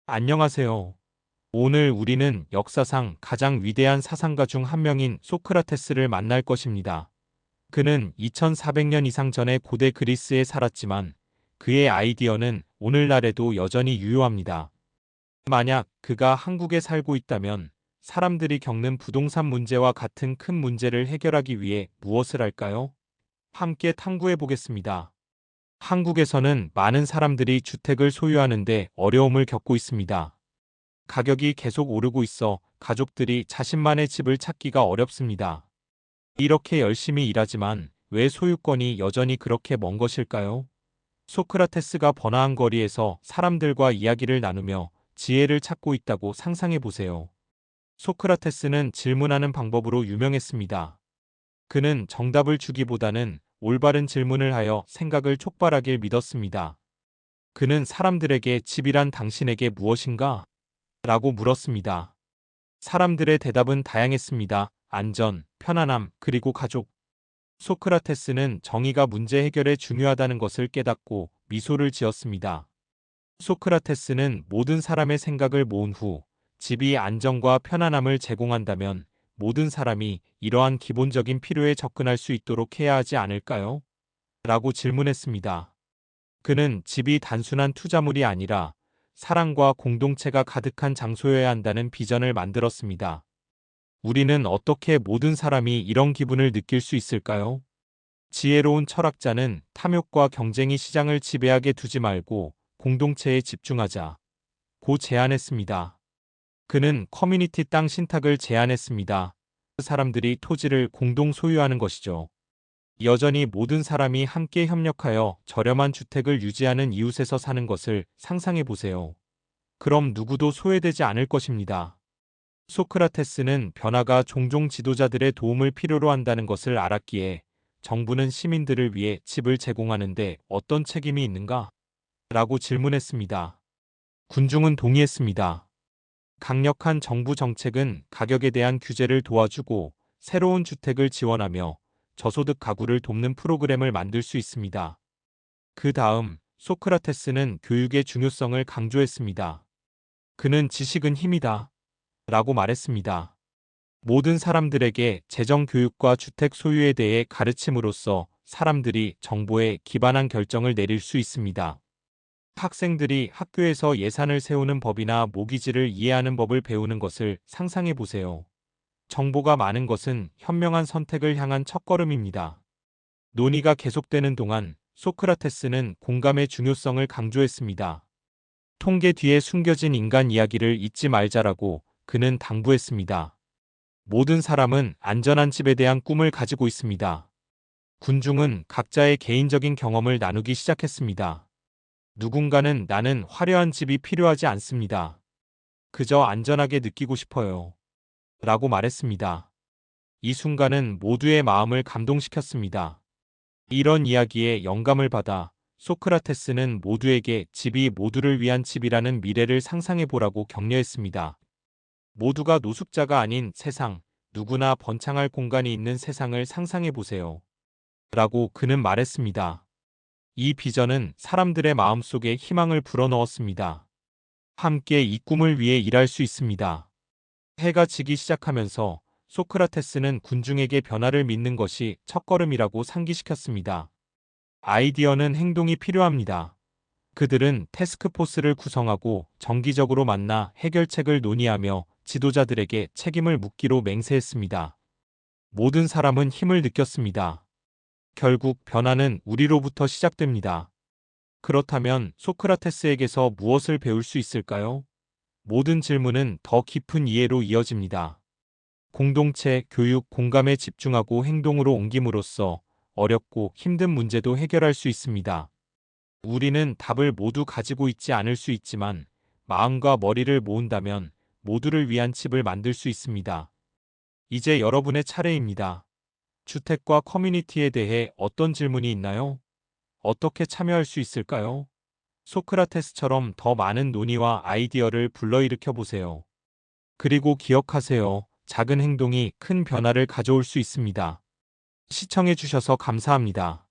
안녕하세요. 오늘 우리는 역사상 가장 위대한 사상가 중 한 명인 소크라테스를 만날 것입니다. 그는 2400년 이상 전에 고대 그리스에 살았지만 그의 아이디어는 오늘날에도 여전히 유효합니다. 만약 그가 한국에 살고 있다면 사람들이 겪는 부동산 문제와 같은 큰 문제를 해결하기 위해 무엇을 할까요? 함께 탐구해 보겠습니다. 한국에서는 많은 사람들이 주택을 소유하는데 어려움을 겪고 있습니다. 가격이 계속 오르고 있어 가족들이 자신만의 집을 찾기가 어렵습니다. 이렇게 열심히 일하지만 왜 소유권이 여전히 그렇게 먼 것일까요? 소크라테스가 번화한 거리에서 사람들과 이야기를 나누며 지혜를 찾고 있다고 상상해 보세요. 소크라테스는 질문하는 방법으로 유명했습니다. 그는 정답을 주기보다는 올바른 질문을 하여 생각을 촉발하길 믿었습니다. 그는 사람들에게 집이란 당신에게 무엇인가? 라고 물었습니다. 사람들의 대답은 다양했습니다. 안전, 편안함, 그리고 가족. 소크라테스는 정의가 문제 해결에 중요하다는 것을 깨닫고 미소를 지었습니다. 소크라테스는 모든 사람의 생각을 모은 후 집이 안정과 편안함을 제공한다면 모든 사람이 이러한 기본적인 필요에 접근할 수 있도록 해야 하지 않을까요? 라고 질문했습니다. 그는 집이 단순한 투자물이 아니라 사랑과 공동체가 가득한 장소여야 한다는 비전을 만들었습니다. 우리는 어떻게 모든 사람이 이런 기분을 느낄 수 있을까요? 지혜로운 철학자는 탐욕과 경쟁이 시장을 지배하게 두지 말고 공동체에 집중하자 고 제안했습니다. 그는 커뮤니티 땅 신탁을 제안했습니다. 사람들이 토지를 공동 소유하는 것이죠. 여전히 모든 사람이 함께 협력하여 저렴한 주택을 유지하는 이웃에서 사는 것을 상상해 보세요. 그럼 누구도 소외되지 않을 것입니다. 소크라테스는 변화가 종종 지도자들의 도움을 필요로 한다는 것을 알았기에 정부는 시민들을 위해 집을 제공하는데 어떤 책임이 있는가? 라고 질문했습니다. 군중은 동의했습니다. 강력한 정부 정책은 가격에 대한 규제를 도와주고 새로운 주택을 지원하며 저소득 가구를 돕는 프로그램을 만들 수 있습니다. 그 다음 소크라테스는 교육의 중요성을 강조했습니다. 그는 지식은 힘이다. 라고 말했습니다. 모든 사람들에게 재정 교육과 주택 소유에 대해 가르침으로써 사람들이 정보에 기반한 결정을 내릴 수 있습니다. 학생들이 학교에서 예산을 세우는 법이나 모기지를 이해하는 법을 배우는 것을 상상해 보세요. 정보가 많은 것은 현명한 선택을 향한 첫걸음입니다. 논의가 계속되는 동안 소크라테스는 공감의 중요성을 강조했습니다. 통계 뒤에 숨겨진 인간 이야기를 잊지 말자라고 그는 당부했습니다. 모든 사람은 안전한 집에 대한 꿈을 가지고 있습니다. 군중은 각자의 개인적인 경험을 나누기 시작했습니다. 누군가는 나는 화려한 집이 필요하지 않습니다. 그저 안전하게 느끼고 싶어요. 라고 말했습니다. 이 순간은 모두의 마음을 감동시켰습니다. 이런 이야기에 영감을 받아 소크라테스는 모두에게 집이 모두를 위한 집이라는 미래를 상상해 보라고 격려했습니다. 모두가 노숙자가 아닌 세상, 누구나 번창할 공간이 있는 세상을 상상해 보세요. 라고 그는 말했습니다. 이 비전은 사람들의 마음속에 희망을 불어넣었습니다. 함께 이 꿈을 위해 일할 수 있습니다. 해가 지기 시작하면서 소크라테스는 군중에게 변화를 믿는 것이 첫걸음이라고 상기시켰습니다. 아이디어는 행동이 필요합니다. 그들은 태스크포스를 구성하고 정기적으로 만나 해결책을 논의하며 지도자들에게 책임을 묻기로 맹세했습니다. 모든 사람은 힘을 느꼈습니다. 결국 변화는 우리로부터 시작됩니다. 그렇다면 소크라테스에게서 무엇을 배울 수 있을까요? 모든 질문은 더 깊은 이해로 이어집니다. 공동체, 교육, 공감에 집중하고 행동으로 옮김으로써 어렵고 힘든 문제도 해결할 수 있습니다. 우리는 답을 모두 가지고 있지 않을 수 있지만 마음과 머리를 모은다면 모두를 위한 집을 만들 수 있습니다. 이제 여러분의 차례입니다. 주택과 커뮤니티에 대해 어떤 질문이 있나요? 어떻게 참여할 수 있을까요? 소크라테스처럼 더 많은 논의와 아이디어를 불러일으켜 보세요. 그리고 기억하세요. 작은 행동이 큰 변화를 가져올 수 있습니다. 시청해 주셔서 감사합니다.